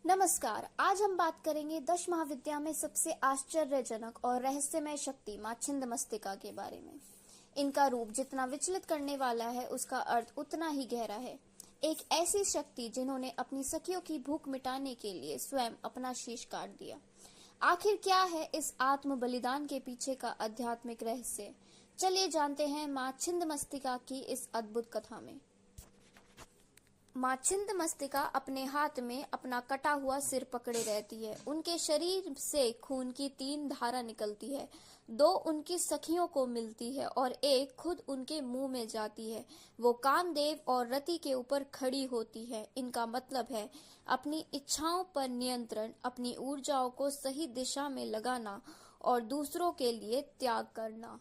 नमस्कार। आज हम बात करेंगे दश महाविद्या में सबसे आश्चर्यजनक और रहस्यमय शक्ति मां छिन्नमस्तिका के बारे में। इनका रूप जितना विचलित करने वाला है, उसका अर्थ उतना ही गहरा है। एक ऐसी शक्ति जिन्होंने अपनी सखियों की भूख मिटाने के लिए स्वयं अपना शीश काट दिया। आखिर क्या है इस आत्म बलिदान के पीछे का आध्यात्मिक रहस्य? चलिए जानते हैं मां छिन्नमस्तिका की इस अद्भुत कथा में। मां छिन्नमस्तिका अपने हाथ में अपना कटा हुआ सिर पकड़े रहती है। उनके शरीर से खून की 3 धारा निकलती है। 2 उनकी सखियों को मिलती है और एक खुद उनके मुंह में जाती है। वो कामदेव और रति के ऊपर खड़ी होती है। इनका मतलब है अपनी इच्छाओं पर नियंत्रण, अपनी ऊर्जाओं को सही दिशा में लगाना और दूसरों के लिए त्याग करना।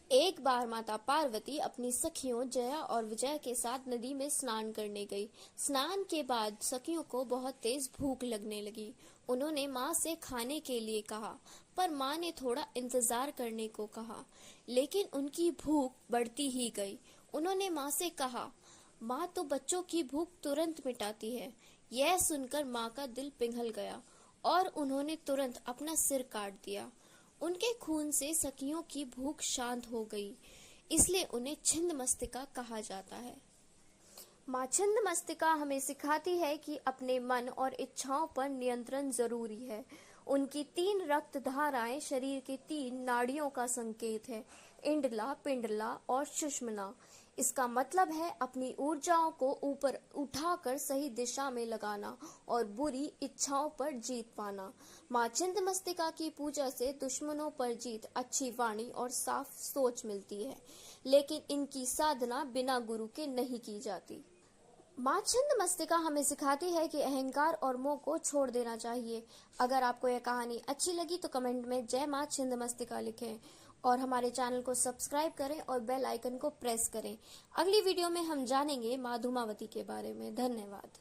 एक बार माता पार्वती अपनी सखियों जया और विजय के साथ नदी में स्नान करने गई। स्नान के बाद सखियों को बहुत तेज भूख लगने लगी। उन्होंने माँ से खाने के लिए कहा, पर माँ ने थोड़ा इंतजार करने को कहा, लेकिन उनकी भूख बढ़ती ही गई। उन्होंने माँ से कहा, माँ तो बच्चों की भूख तुरंत मिटाती है। यह सुनकर माँ का दिल पिघल गया और उन्होंने तुरंत अपना सिर काट दिया। उनके खून से सखियों की भूख शांत हो गई, इसलिए उन्हें छिन्नमस्तिका कहा जाता है। मां छिन्नमस्तिका हमें सिखाती है कि अपने मन और इच्छाओं पर नियंत्रण जरूरी है। उनकी 3 रक्त धाराएं शरीर की 3 नाड़ियों का संकेत है, इंडला, पिंडला और सुषुम्ना। इसका मतलब है अपनी ऊर्जाओं को ऊपर उठाकर सही दिशा में लगाना और बुरी इच्छाओं पर जीत पाना। मां छिन्नमस्तिका की पूजा से दुश्मनों पर जीत, अच्छी वाणी और साफ सोच मिलती है, लेकिन इनकी साधना बिना गुरु के नहीं की जाती। मां छिन्नमस्तिका हमें सिखाती है कि अहंकार और मोह को छोड़ देना चाहिए। अगर आपको यह कहानी अच्छी लगी तो कमेंट में जय मां छिन्नमस्तिका लिखें और हमारे चैनल को सब्सक्राइब करें और बेल आइकन को प्रेस करें। अगली वीडियो में हम जानेंगे मां धूमावती के बारे में। धन्यवाद।